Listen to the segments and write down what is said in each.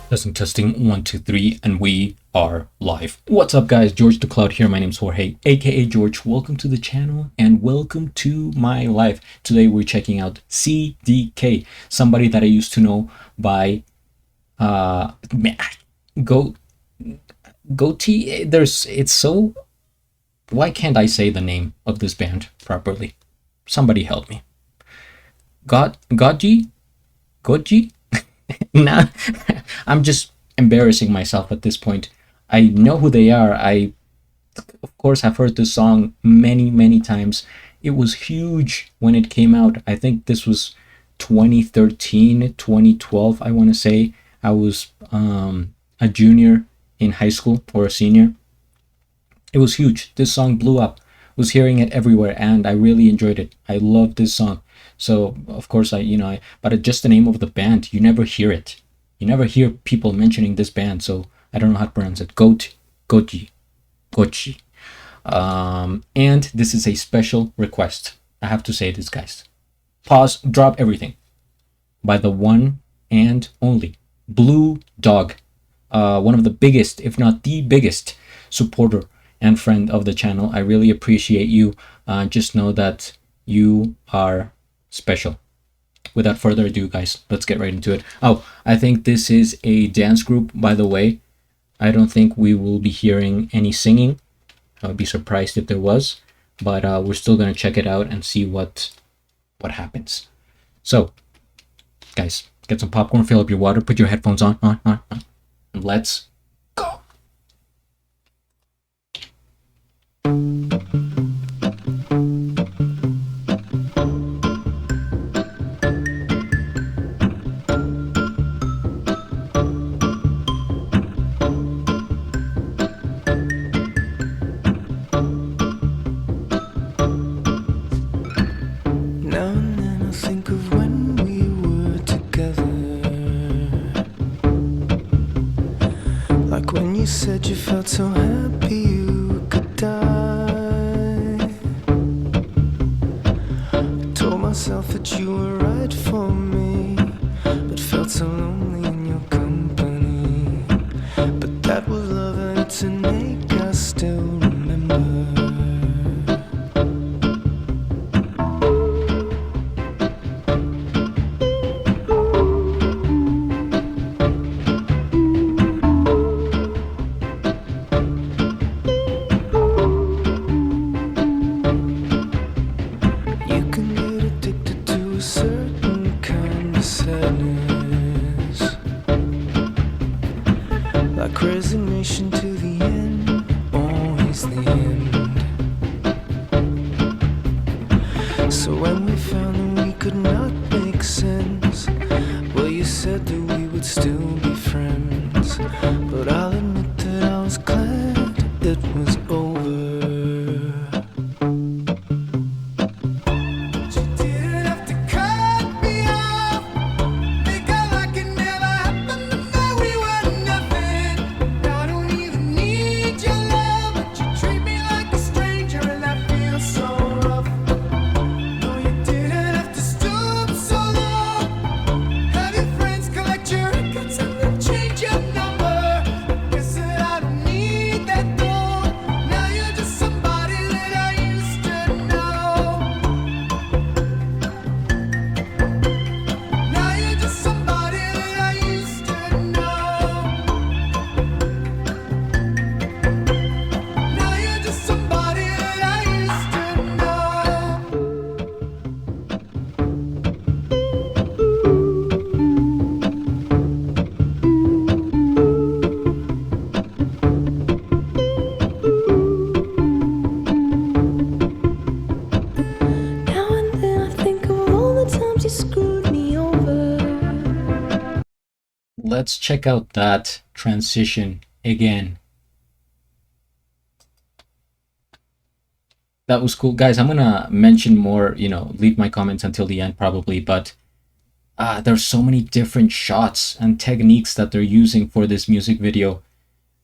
Testing 1 2 3, and we are live. What's up, guys? George the Cloud here. My name's Jorge, aka George. Welcome to the channel and welcome to my live. Today we're checking out CDK, somebody that I used to know by go Gotye. It's so, why can't I say the name of this band properly? Somebody help me. Gotye? Gotye? Nah, I'm just embarrassing myself at this point. I know who they are. I, of course, have heard this song many times. It was huge when it came out. I think this was 2013, 2012, I want to say. I was a junior in high school or a senior. It was huge. This song blew up. Was hearing it everywhere, and I really enjoyed it. I loved this song. So of course but just the name of the band, you never hear it. You never hear people mentioning this band, so I don't know how to pronounce it. Gotye. And this is a special request. I have to say this, guys. Pause, drop everything. By the one and only Blue Dog, one of the biggest, if not the biggest, supporter and friend of the channel. I really appreciate you. Just know that you are special. Without further ado, guys, let's get right into it. Oh, I think this is a dance group, by the way. I don't think we will be hearing any singing. I would be surprised if there was, but we're still gonna check it out and see what happens. So, guys, get some popcorn, fill up your water, put your headphones on, and let's go. Said you felt so happy you could die. I told myself that you were right for me, but felt so lonely in your company. But that was love and it's an ache I still remember. Like resignation to the end, always the end. So when we found that we could not make sense, well, you said that we would still be friends. But I'll admit that I was glad it was over. Let's check out that transition again. That was cool, guys. I'm gonna mention more, leave my comments until the end probably, but there's so many different shots and techniques that they're using for this music video.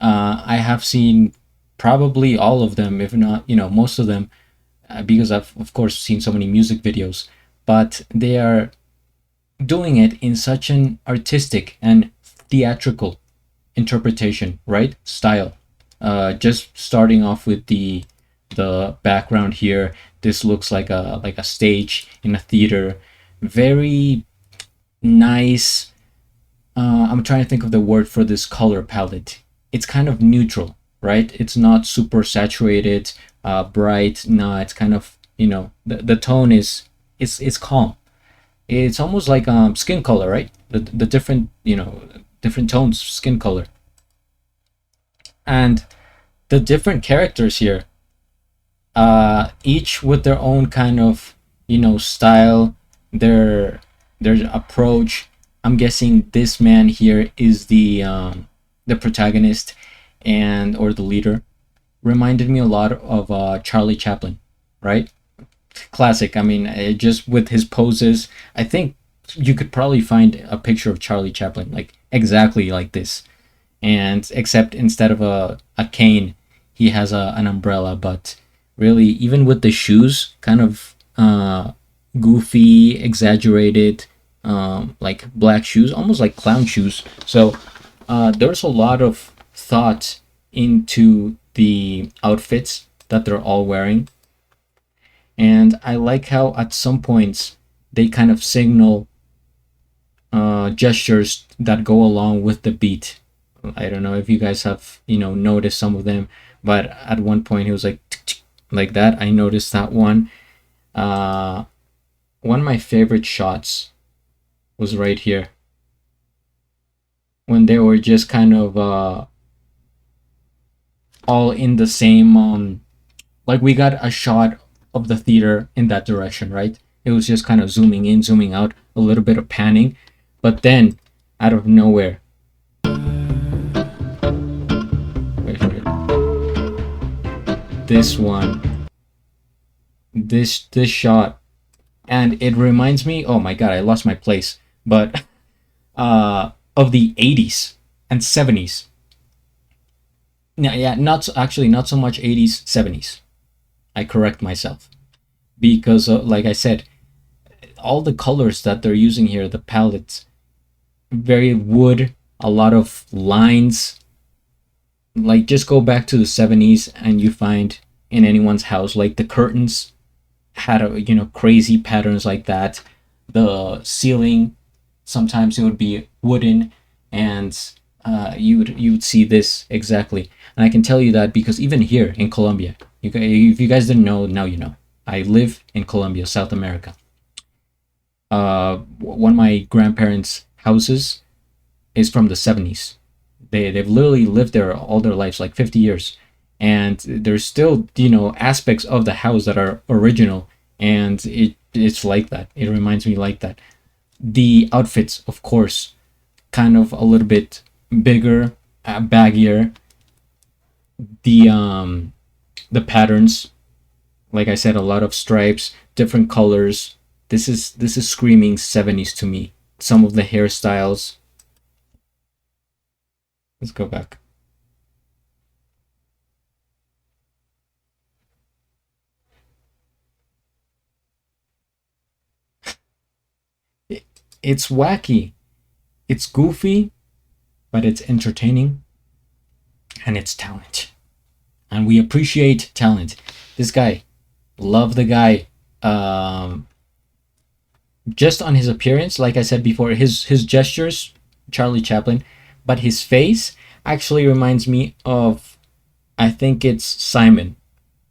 I have seen probably all of them, if not, most of them, because I've of course seen so many music videos, but they are doing it in such an artistic and theatrical interpretation, right? Style. Just starting off with the background here. This looks like a stage in a theater. Very nice. I'm trying to think of the word for this color palette. It's kind of neutral, right? It's not super saturated, bright. No, it's kind of, the tone is it's calm. It's almost like skin color, right? The different, different tones, skin color, and the different characters here, each with their own kind of, style, their approach. I'm guessing this man here is the protagonist, and or the leader. Reminded me a lot of Charlie Chaplin, right? Classic. I mean, just with his poses, I think you could probably find a picture of Charlie Chaplin like exactly like this, and except instead of a cane, he has an umbrella. But really, even with the shoes, kind of goofy, exaggerated, like black shoes, almost like clown shoes. So there's a lot of thought into the outfits that they're all wearing. And I like how at some points they kind of signal gestures that go along with the beat. I don't know if you guys have, noticed some of them, but at one point he was like "Tick, tick," like that. I noticed that one. One of my favorite shots was right here when they were just kind of all in the same like we got a shot of the theater in that direction, right? It was just kind of zooming in, zooming out, a little bit of panning, but then out of nowhere, wait, this one, this shot, and it reminds me. Oh my god, I lost my place, but of the 80s and 70s. Yeah, not so much 80s, 70s. I correct myself because, like I said, all the colors that they're using here, the palettes, very wood, a lot of lines. Like just go back to the 70s and you find in anyone's house like the curtains had a crazy patterns like that. The ceiling sometimes it would be wooden, and you would see this exactly. And I can tell you that because even here in Colombia, if you guys didn't know, now you know. I live in Colombia, South America. One of my grandparents' houses is from the 70s. They've literally lived there all their lives, like 50 years, and there's still aspects of the house that are original, and it's like that. It reminds me like that. The outfits, of course, kind of a little bit bigger, baggier. The patterns, like I said, a lot of stripes, different colors. This is screaming 70s to me. Some of the hairstyles. Let's go back. It's wacky. It's goofy, but it's entertaining, and it's talent. And we appreciate talent. This guy, love the guy. Just on his appearance, like I said before, his gestures, Charlie Chaplin, but his face actually reminds me of, I think it's Simon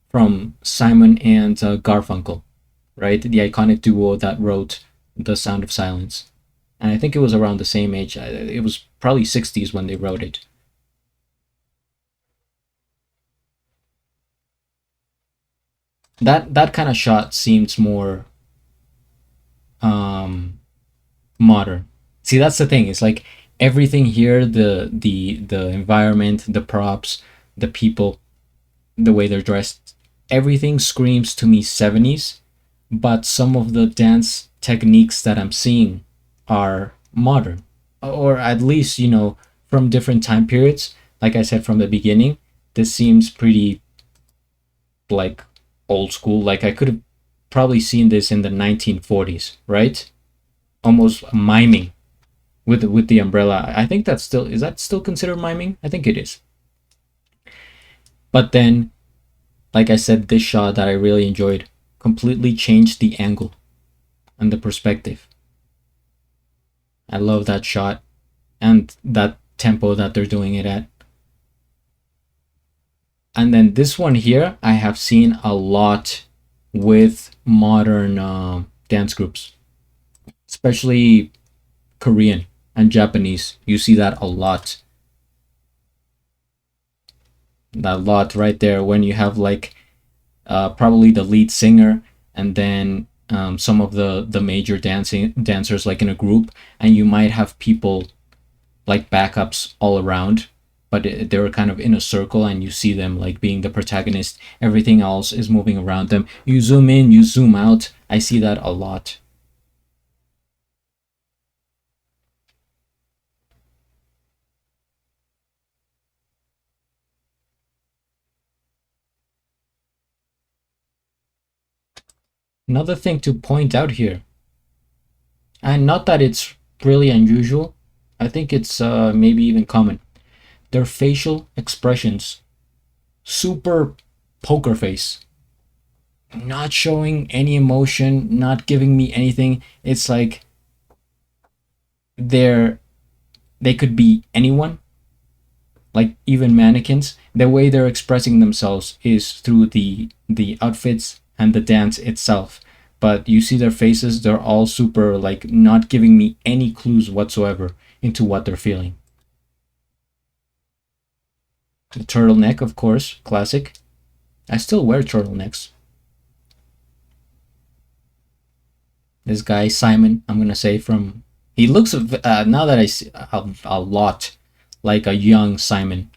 from Simon and Garfunkel, right? The iconic duo that wrote The Sound of Silence. And I think it was around the same age. It was probably 60s when they wrote it. That kind of shot seems more modern. See, that's the thing. It's like everything here, the environment, the props, the people, the way they're dressed, everything screams to me 70s, but some of the dance techniques that I'm seeing are modern, or at least from different time periods. Like I said from the beginning, this seems pretty like old school. Like I could have probably seen this in the 1940s, right? Almost miming. with the umbrella. I think that's still, is that still considered miming? I think it is. But then, like I said, this shot that I really enjoyed completely changed the angle and the perspective. I love that shot and that tempo that they're doing it at. And then this one here, I have seen a lot with modern dance groups, especially Korean and Japanese. You see that a lot. That lot right there when you have like probably the lead singer and then some of the major dancers like in a group, and you might have people like backups all around, but they're kind of in a circle and you see them like being the protagonist. Everything else is moving around them. You zoom in, you zoom out. I see that a lot. Another thing to point out here, and not that it's really unusual, I think it's maybe even common. Their facial expressions, super poker face, not showing any emotion, not giving me anything. It's like they're they could be anyone, like even mannequins. The way they're expressing themselves is through the outfits and the dance itself. But you see their faces, they're all super like not giving me any clues whatsoever into what they're feeling. The turtleneck, of course, classic. I still wear turtlenecks. This guy Simon, I'm gonna say from, he looks now that I see a lot like a young Simon.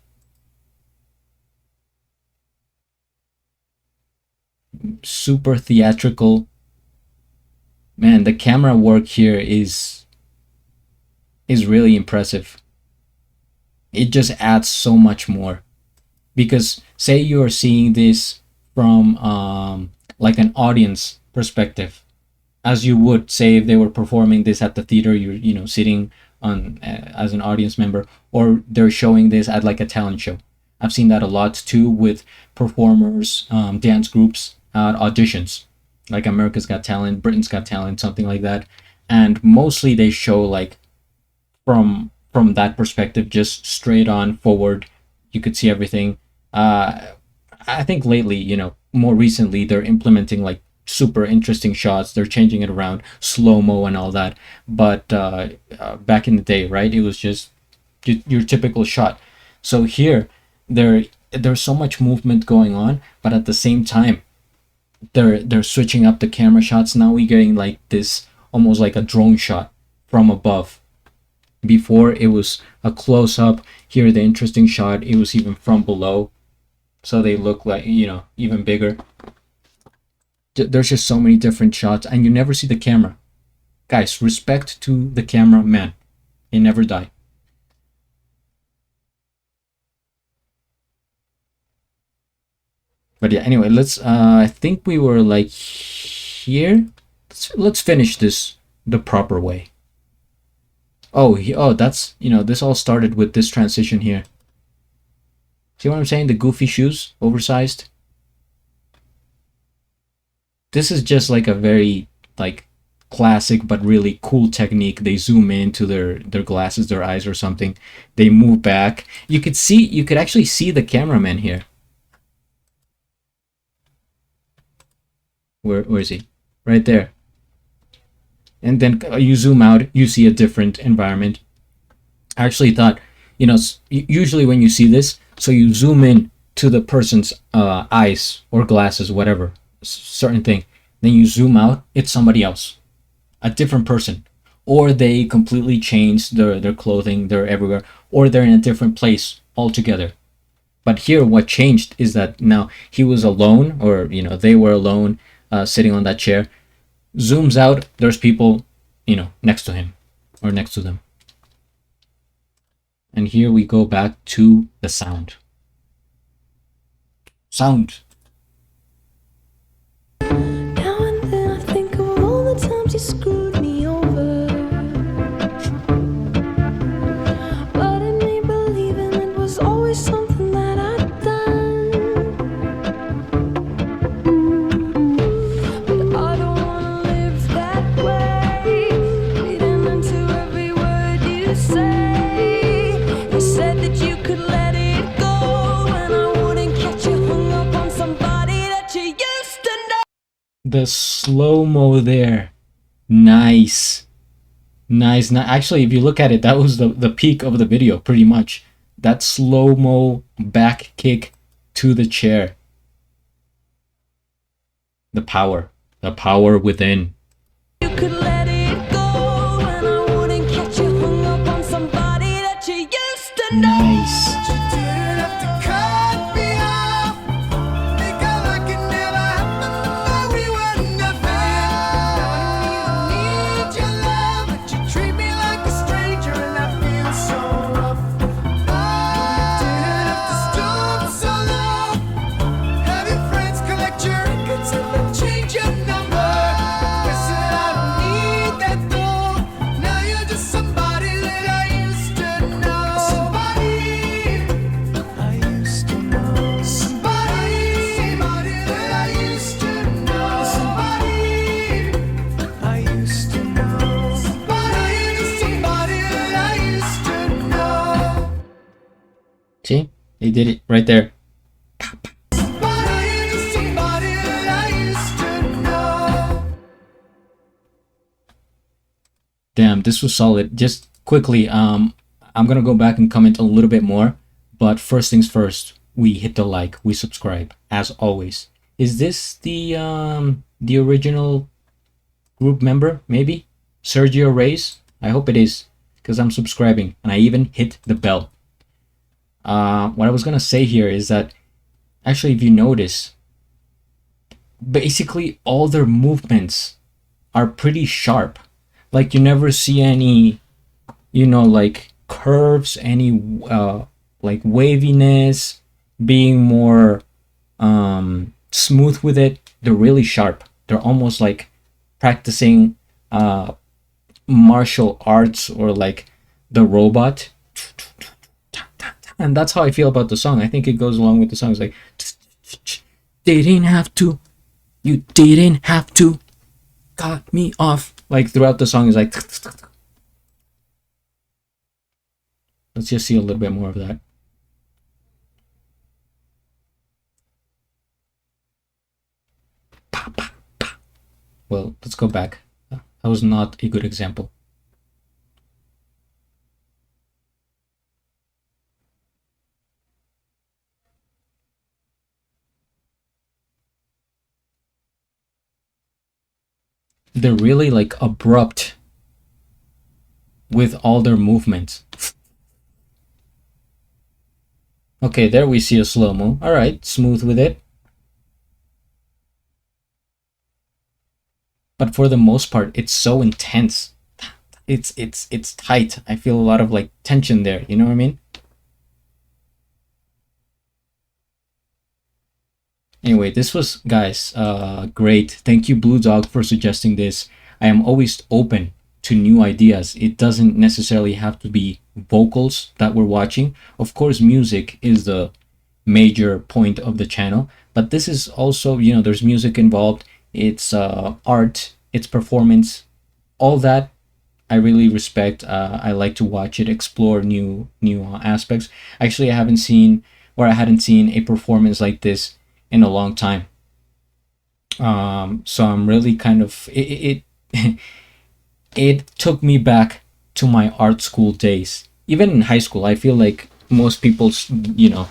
Super theatrical. Man, the camera work here is really impressive. It just adds so much more. Because say you're seeing this from like an audience perspective, as you would say if they were performing this at the theater, you're sitting on as an audience member, or they're showing this at like a talent show. I've seen that a lot too with performers, dance groups at auditions, like America's Got Talent, Britain's Got Talent, something like that. And mostly they show like from that perspective, just straight on forward. You could see everything. I think lately, more recently, they're implementing like super interesting shots. They're changing it around, slow mo and all that. But back in the day, right, it was just your typical shot. So here, there's so much movement going on, but at the same time, they're switching up the camera shots. Now we're getting like this almost like a drone shot from above. Before it was a close up. Here, the interesting shot, it was even from below, so they look like even bigger. There's just so many different shots, and you never see the camera. Guys, respect to the cameraman. He never die. But yeah, anyway, let's I think we were like here. Let's finish this the proper way. Oh, that's, this all started with this transition here. See what I'm saying? The goofy shoes, oversized. This is just like a very like classic but really cool technique. They zoom into their glasses, their eyes or something. They move back. You could actually see the cameraman here. Where is he? Right there. And then you zoom out, you see a different environment. I actually thought, usually when you see this, so you zoom in to the person's eyes or glasses, whatever, certain thing. Then you zoom out, it's somebody else, a different person. Or they completely change their clothing, they're everywhere, or they're in a different place altogether. But here, what changed is that now he was alone, or they were alone, sitting on that chair. Zooms out, there's people, next to him or next to them. And here we go back to the sound. Sound. Now and then I think of all the times you screwed me over. The slow-mo there. Nice. Nice. Actually, if you look at it, that was the peak of the video, pretty much. That slow-mo back kick to the chair. The power. The power within. You could let it go, and I wouldn't catch you hung up on somebody that you used to know. Nice. See? They did it right there. Damn, this was solid. Just quickly, I'm gonna go back and comment a little bit more, but first things first, we hit the like, we subscribe, as always. Is this the original group member, maybe? Sergio Reyes? I hope it is, because I'm subscribing, and I even hit the bell. What I was gonna say here is that actually, if you notice, basically all their movements are pretty sharp. Like, you never see any, you know, like curves, any like waviness, being more smooth with it. They're really sharp. They're almost like practicing martial arts, or like the robot. And that's how I feel about the song. I think it goes along with the song. It's like, didn't have to, you didn't have to, got me off. Like, throughout the song is like, let's just see a little bit more of that. Well, let's go back. That was not a good example. They're really like abrupt with all their movements. Okay, there we see a slow-mo. All right, smooth with it. But for the most part, it's so intense. It's tight. I feel a lot of like tension there. You know what I mean? Anyway, this was, guys, great. Thank you, Blue Dog, for suggesting this. I am always open to new ideas. It doesn't necessarily have to be vocals that we're watching. Of course, music is the major point of the channel, but this is also, you know, there's music involved. It's art, it's performance, all that I really respect. I like to watch it, explore new aspects. Actually, I hadn't seen a performance like this in a long time. So I'm really kind of it took me back to my art school days. Even in high school, I feel like most people, you know,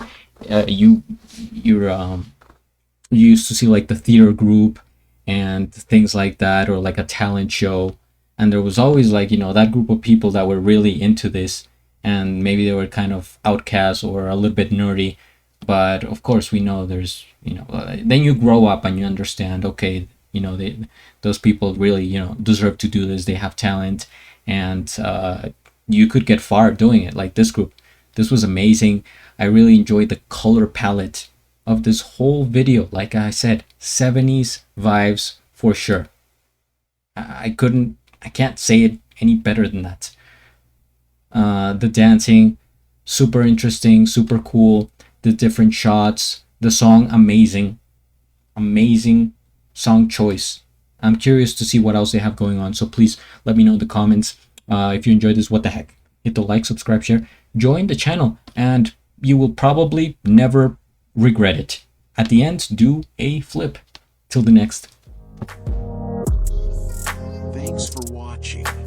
you used to see like the theater group and things like that, or like a talent show, and there was always like, you know, that group of people that were really into this, and maybe they were kind of outcasts or a little bit nerdy. But of course, we know there's, you know, then you grow up and you understand, okay, you know, those people really, you know, deserve to do this. They have talent, and you could get far doing it. Like this group, this was amazing. I really enjoyed the color palette of this whole video. Like I said, 70s vibes for sure. I can't say it any better than that. The dancing, super interesting, super cool. The different shots, the song, amazing song choice. I'm curious to see what else they have going on, so please let me know in the comments. If you enjoyed this, what the heck, hit the like, subscribe, share, join the channel, and you will probably never regret it. At the end, do a flip. Till the next. watching.